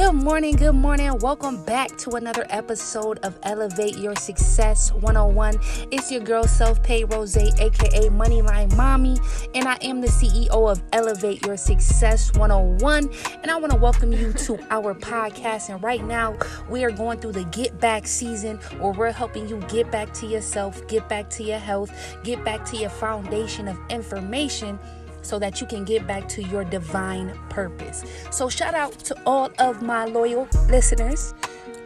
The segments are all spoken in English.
Good morning. Welcome back to another episode of Elevate Your Success 101. It's your girl Self-Pay Rose, aka Moneyline Mommy, and I am the CEO of Elevate Your Success 101. And I want to welcome you to our podcast. And right now, we are going through the Get Back season, where we're helping you get back to yourself, get back to your health, get back to your foundation of information, so that you can get back to your divine purpose. So shout out to all of my loyal listeners,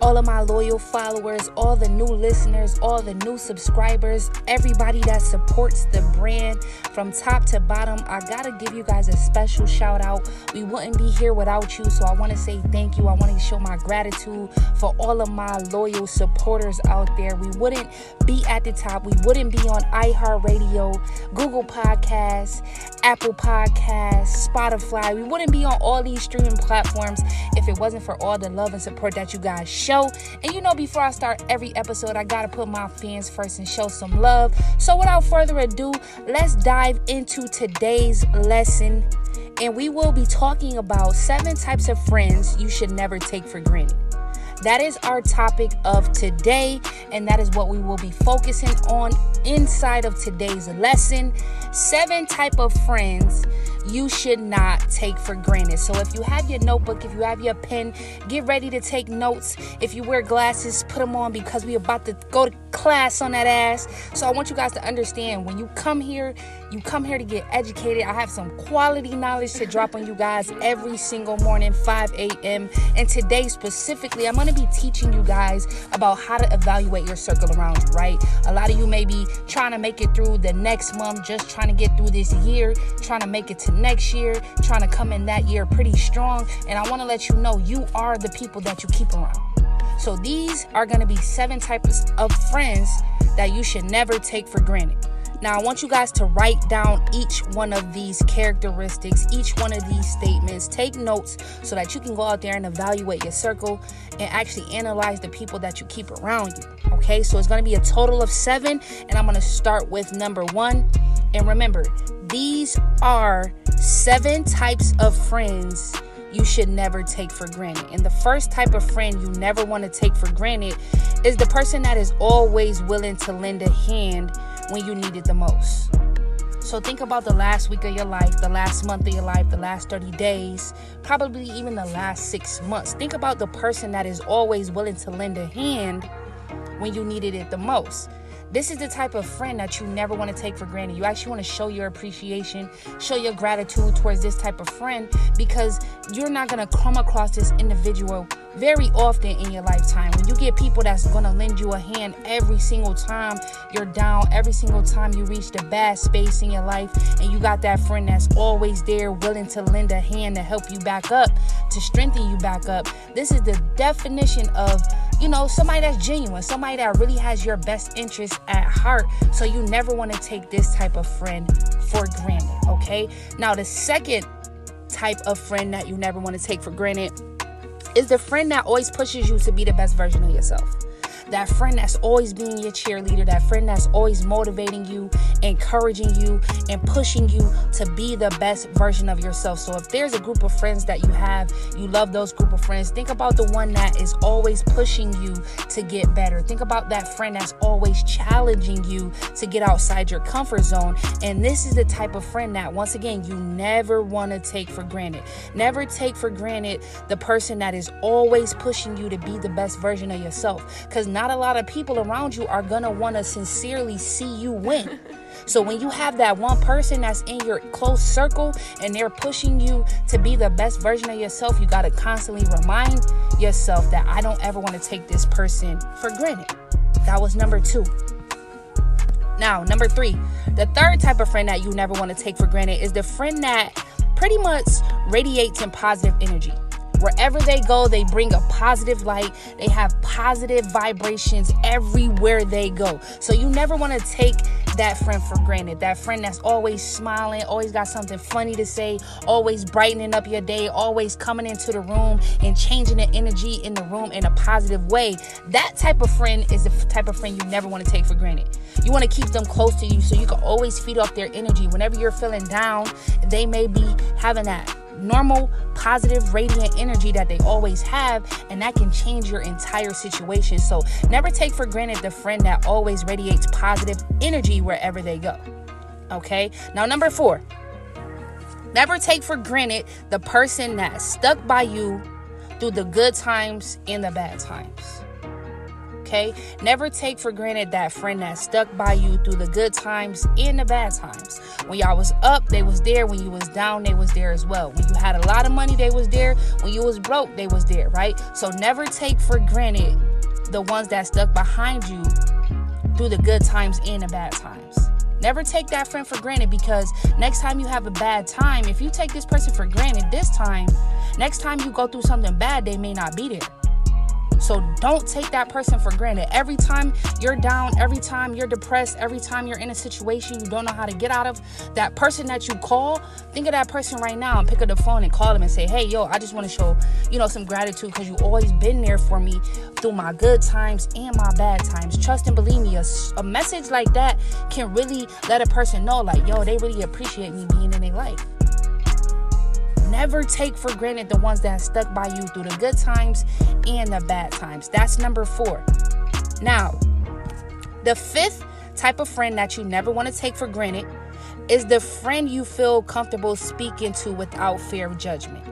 all of my loyal followers, all the new listeners, all the new subscribers, everybody that supports the brand from top to bottom. I gotta give you guys a special shout out. We wouldn't be here without you, so I want to say thank you. I want to show my gratitude for all of my loyal supporters out there. We wouldn't be at the top. We wouldn't be on iHeartRadio, Google Podcasts, Apple Podcasts, Spotify. We wouldn't be on all these streaming platforms if it wasn't for all the love and support that you guys show. And you know, before I start every episode, I gotta put my fans first and show some love. So without further ado, let's dive into today's lesson. And we will be talking about 7 types of friends you should never take for granted. That is our topic of today, and that is what we will be focusing on inside of today's lesson. 7 type of friends you should not take for granted. So if you have your notebook, if you have your pen, get ready to take notes. If you wear glasses, put them on, because we're about to go to class on that ass. So I want you guys to understand, when you come here to get educated. I have some quality knowledge to drop on you guys every single morning, 5 a.m. And today specifically, I'm going to be teaching you guys about how to evaluate your circle around you, right? A lot of you may be trying to make it through the next month, just trying to get through this year, trying to make it to next year, trying to come in that year pretty strong. And I want to let you know, you are the people that you keep around. So these are going to be 7 types of friends that you should never take for granted. Now, I want you guys to write down each one of these characteristics, each one of these statements. Take notes so that you can go out there and evaluate your circle and actually analyze the people that you keep around you. Okay, so it's going to be a total of 7, and I'm going to start with number 1. And remember, these are 7 types of friends you should never take for granted. And the first type of friend you never want to take for granted is the person that is always willing to lend a hand when you need it the most. So think about the last week of your life, the last month of your life, the last 30 days, probably even the last 6 months. Think about the person that is always willing to lend a hand when you needed it the most. This is the type of friend that you never want to take for granted. You actually want to show your appreciation, show your gratitude towards this type of friend, because you're not going to come across this individual very often in your lifetime. When you get people that's going to lend you a hand every single time you're down, every single time you reach the bad space in your life, and you got that friend that's always there, willing to lend a hand to help you back up, to strengthen you back up. This is the definition of, somebody that's genuine, somebody that really has your best interest at heart. So you never want to take this type of friend for granted, okay? Now, the second type of friend that you never want to take for granted is the friend that always pushes you to be the best version of yourself. That friend that's always being your cheerleader, that friend that's always motivating you, encouraging you, and pushing you to be the best version of yourself. So if there's a group of friends that you have, you love those group of friends, think about the one that is always pushing you to get better. Think about that friend that's always challenging you to get outside your comfort zone. And this is the type of friend that, once again, you never want to take for granted. Never take for granted the person that is always pushing you to be the best version of yourself, because not a lot of people around you are going to want to sincerely see you win. So when you have that one person that's in your close circle and they're pushing you to be the best version of yourself, you got to constantly remind yourself that I don't ever want to take this person for granted. That was number 2. Now, number 3, the third type of friend that you never want to take for granted is the friend that pretty much radiates in positive energy. Wherever they go, they bring a positive light. They have positive vibrations everywhere they go. So you never want to take that friend for granted. That friend that's always smiling, always got something funny to say, always brightening up your day, always coming into the room and changing the energy in the room in a positive way. That type of friend is the type of friend you never want to take for granted. You want to keep them close to you so you can always feed off their energy. Whenever you're feeling down, they may be having that normal, positive, radiant energy that they always have, and that can change your entire situation. So never take for granted the friend that always radiates positive energy wherever they go. Okay? Now, number 4, never take for granted the person that stuck by you through the good times and the bad times. Okay? Never take for granted that friend that stuck by you through the good times and the bad times. When y'all was up, they was there. When you was down, they was there as well. When you had a lot of money, they was there. When you was broke, they was there, right? So never take for granted the ones that stuck behind you through the good times and the bad times. Never take that friend for granted, because next time you have a bad time, if you take this person for granted this time, next time you go through something bad, they may not be there. So don't take that person for granted. Every time you're down, every time you're depressed, every time you're in a situation you don't know how to get out of, that person that you call, think of that person right now and pick up the phone and call them and say, hey, yo, I just want to show, some gratitude because you always been there for me through my good times and my bad times. Trust and believe me, a message like that can really let a person know, like, yo, they really appreciate me being in their life. Never take for granted the ones that stuck by you through the good times and the bad times. That's number 4. Now, the 5th type of friend that you never want to take for granted is the friend you feel comfortable speaking to without fear of judgment.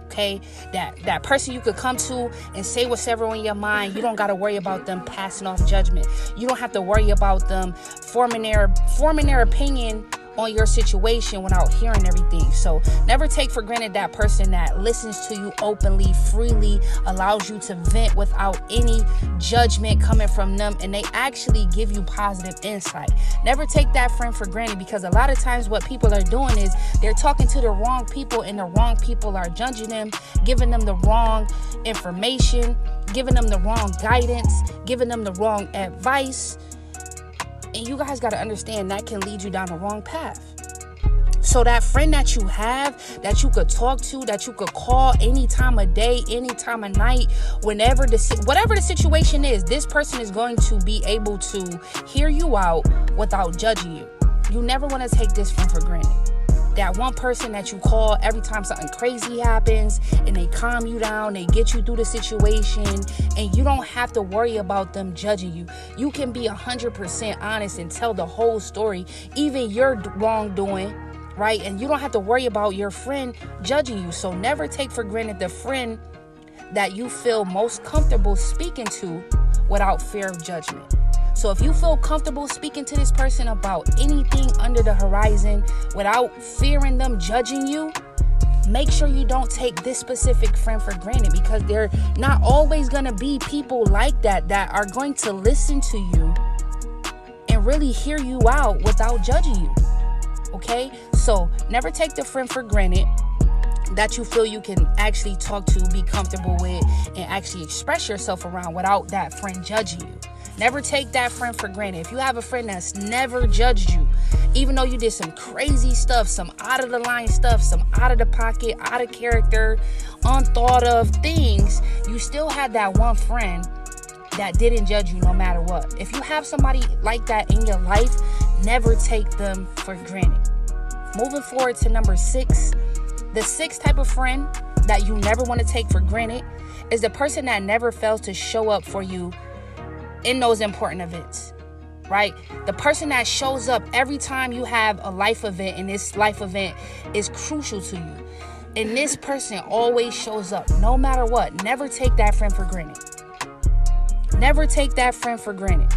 Okay, that person you could come to and say whatever on your mind. You don't got to worry about them passing off judgment. You don't have to worry about them forming their opinion on your situation without hearing everything. So never take for granted that person that listens to you openly, freely, allows you to vent without any judgment coming from them, and they actually give you positive insight. Never take that friend for granted, because a lot of times what people are doing is they're talking to the wrong people, and the wrong people are judging them, giving them the wrong information, giving them the wrong guidance, giving them the wrong advice. And you guys got to understand that can lead you down the wrong path. So that friend that you have, that you could talk to, that you could call any time of day, any time of night, whatever the situation is, this person is going to be able to hear you out without judging you. You never want to take this friend for granted. That one person that you call every time something crazy happens, and they calm you down, they get you through the situation, and you don't have to worry about them judging you. You can be 100% honest and tell the whole story, even your wrongdoing, right? And you don't have to worry about your friend judging you. So never take for granted the friend that you feel most comfortable speaking to without fear of judgment. So if you feel comfortable speaking to this person about anything under the horizon without fearing them judging you, make sure you don't take this specific friend for granted, because they're not always going to be people like that are going to listen to you and really hear you out without judging you. Okay? So never take the friend for granted that you feel you can actually talk to, be comfortable with, and actually express yourself around without that friend judging you. Never take that friend for granted. If you have a friend that's never judged you, even though you did some crazy stuff, some out of the line stuff, some out of the pocket, out of character, unthought of things, you still had that one friend that didn't judge you no matter what. If you have somebody like that in your life, never take them for granted. Moving forward to number 6, the 6th type of friend that you never want to take for granted is the person that never fails to show up for you in those important events, right? The person that shows up every time you have a life event, and this life event is crucial to you. And this person always shows up no matter what. Never take that friend for granted. Never take that friend for granted.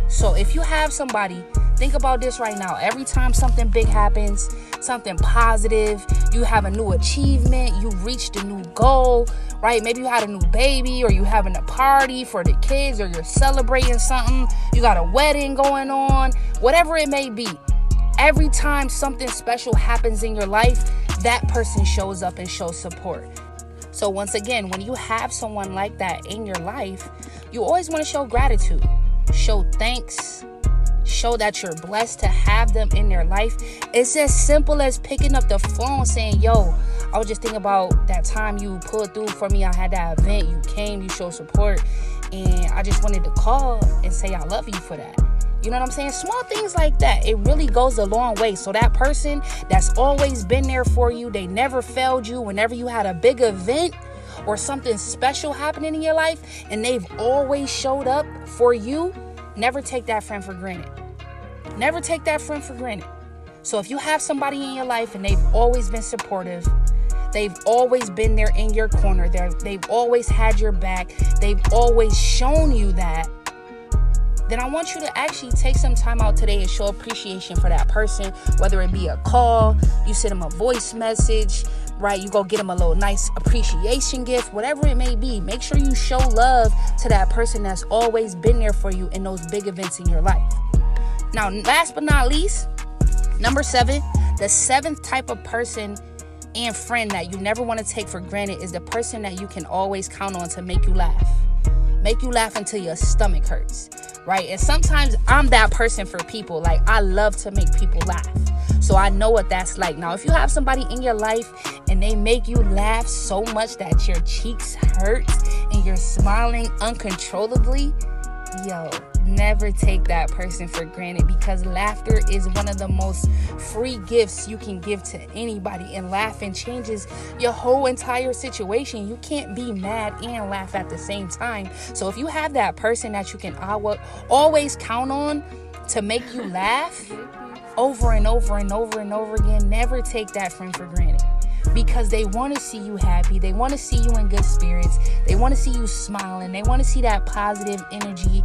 So if you have somebody, think about this right now. Every time something big happens, something positive, you have a new achievement, you reached a new goal, right? Maybe you had a new baby, or you having a party for the kids, or you're celebrating something, you got a wedding going on, whatever it may be. Every time something special happens in your life, that person shows up and shows support. So once again, when you have someone like that in your life, you always want to show gratitude, show thanks, show that you're blessed to have them in their life. It's as simple as picking up the phone saying, yo, I was just thinking about that time you pulled through for me. I had that event, you came, you showed support, and I just wanted to call and say I love you for that. You know what I'm saying? Small things like that, it really goes a long way. So that person that's always been there for you, they never failed you whenever you had a big event or something special happening in your life, and they've always showed up for you, never take that friend for granted. Never take that friend for granted. So if you have somebody in your life and they've always been supportive, they've always been there in your corner, they've always had your back, they've always shown you that, then I want you to actually take some time out today and show appreciation for that person, whether it be a call, you send them a voice message, right? You go get them a little nice appreciation gift, whatever it may be. Make sure you show love to that person that's always been there for you in those big events in your life. Now, last but not least, number 7, the 7th type of person and friend that you never want to take for granted is the person that you can always count on to make you laugh. Make you laugh until your stomach hurts, right? And sometimes I'm that person for people. Like, I love to make people laugh. So I know what that's like. Now, if you have somebody in your life and they make you laugh so much that your cheeks hurt and you're smiling uncontrollably, yo, never take that person for granted, because laughter is one of the most free gifts you can give to anybody, and laughing changes your whole entire situation. You can't be mad and laugh at the same time. So if you have that person that you can always count on to make you laugh over and over and over and over again, never take that friend for granted, because they want to see you happy. They want to see you in good spirits. They want to see you smiling. They want to see that positive energy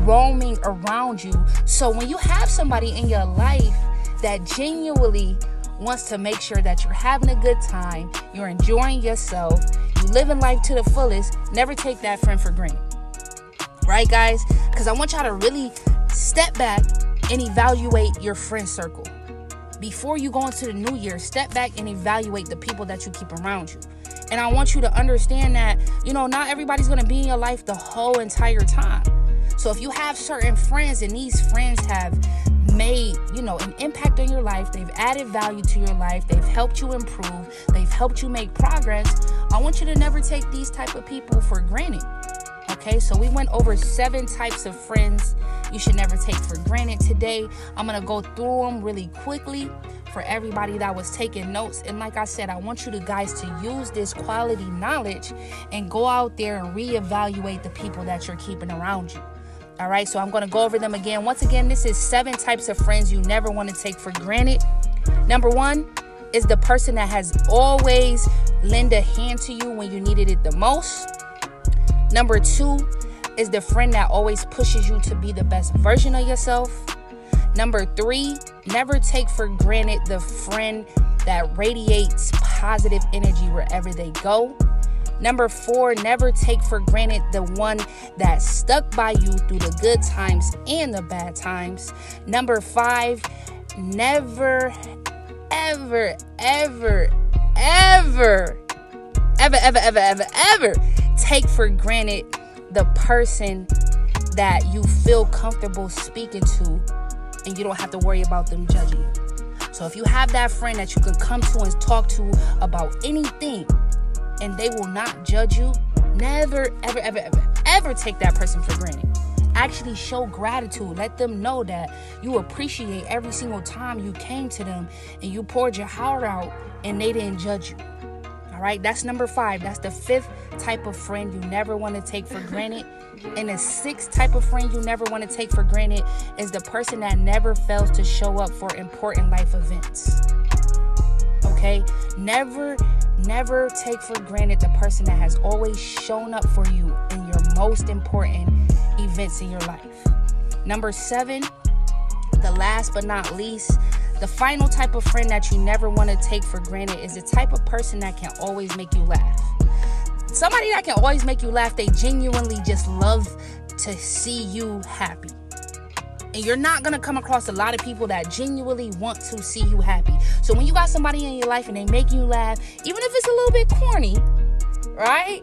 roaming around you. So when you have somebody in your life that genuinely wants to make sure that you're having a good time, you're enjoying yourself, you living life to the fullest, never take that friend for granted. Right, guys? Because I want y'all to really step back and evaluate your friend circle. Before you go into the new year, step back and evaluate the people that you keep around you. And I want you to understand that, not everybody's going to be in your life the whole entire time. So if you have certain friends and these friends have made, an impact on your life, they've added value to your life, they've helped you improve, they've helped you make progress, I want you to never take these type of people for granted. Okay, so we went over 7 types of friends you should never take for granted. Today, I'm going to go through them really quickly for everybody that was taking notes. And like I said, I want you guys to use this quality knowledge and go out there and reevaluate the people that you're keeping around you. All right, so I'm going to go over them again. Once again, this is 7 types of friends you never want to take for granted. Number 1 is the person that has always lent a hand to you when you needed it the most. Number 2 is the friend that always pushes you to be the best version of yourself. Number 3, never take for granted the friend that radiates positive energy wherever they go. Number 4, never take for granted the one that stuck by you through the good times and the bad times. Number 5, never, ever, ever, ever, ever, ever, ever, ever, ever take for granted the person that you feel comfortable speaking to and you don't have to worry about them judging you. So if you have that friend that you can come to and talk to about anything and they will not judge you, never, ever, ever, ever, ever take that person for granted. Actually show gratitude. Let them know that you appreciate every single time you came to them and you poured your heart out and they didn't judge you. All right, that's number 5. That's the 5th type of friend you never want to take for granted. And the 6th type of friend you never want to take for granted is the person that never fails to show up for important life events. Okay, never take for granted the person that has always shown up for you in your most important events in your life. Number 7, the last but not least, the final type of friend that you never want to take for granted is the type of person that can always make you laugh. Somebody that can always make you laugh, they genuinely just love to see you happy. And you're not going to come across a lot of people that genuinely want to see you happy. So when you got somebody in your life and they make you laugh, even if it's a little bit corny, right?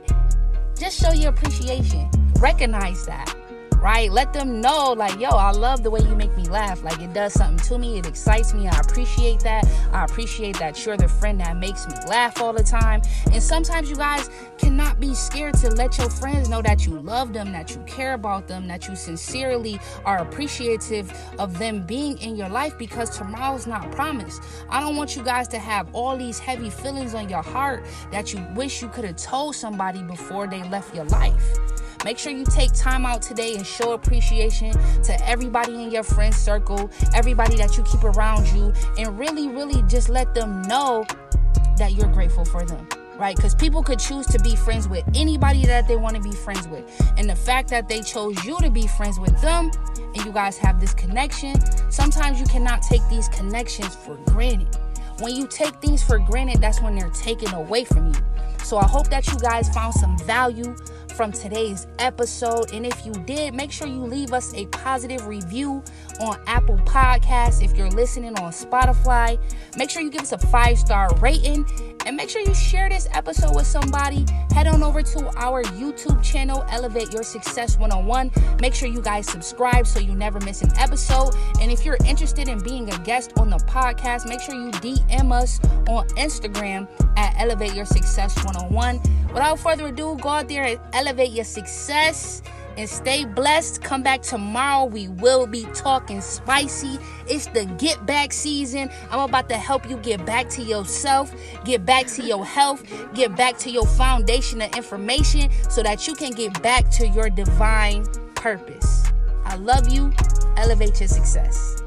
Just show your appreciation. Recognize that. right? Let them know, like, yo, I love the way you make me laugh. Like, it does something to me. It excites me. I appreciate that. I appreciate that you're the friend that makes me laugh all the time. And sometimes you guys cannot be scared to let your friends know that you love them, that you care about them, that you sincerely are appreciative of them being in your life, because tomorrow's not promised. I don't want you guys to have all these heavy feelings on your heart that you wish you could have told somebody before they left your life. Make sure you take time out today and show appreciation to everybody in your friend circle, everybody that you keep around you, and really, really just let them know that you're grateful for them, right? Because people could choose to be friends with anybody that they want to be friends with. And the fact that they chose you to be friends with them and you guys have this connection, sometimes you cannot take these connections for granted. When you take things for granted, that's when they're taken away from you. So I hope that you guys found some value from today's episode. And if you did, make sure you leave us a positive review on Apple Podcasts. If you're listening on Spotify, make sure you give us a 5-star rating. And make sure you share this episode with somebody. Head on over to our YouTube channel, Elevate Your Success 101. Make sure you guys subscribe so you never miss an episode. And if you're interested in being a guest on the podcast, make sure you DM us on Instagram at Elevate Your Success 101. Without further ado, go out there and elevate your success and stay blessed. Come back tomorrow. We will be talking spicy. It's the get back season. I'm about to help you get back to yourself, get back to your health, get back to your foundation of information so that you can get back to your divine purpose. I love you. Elevate your success.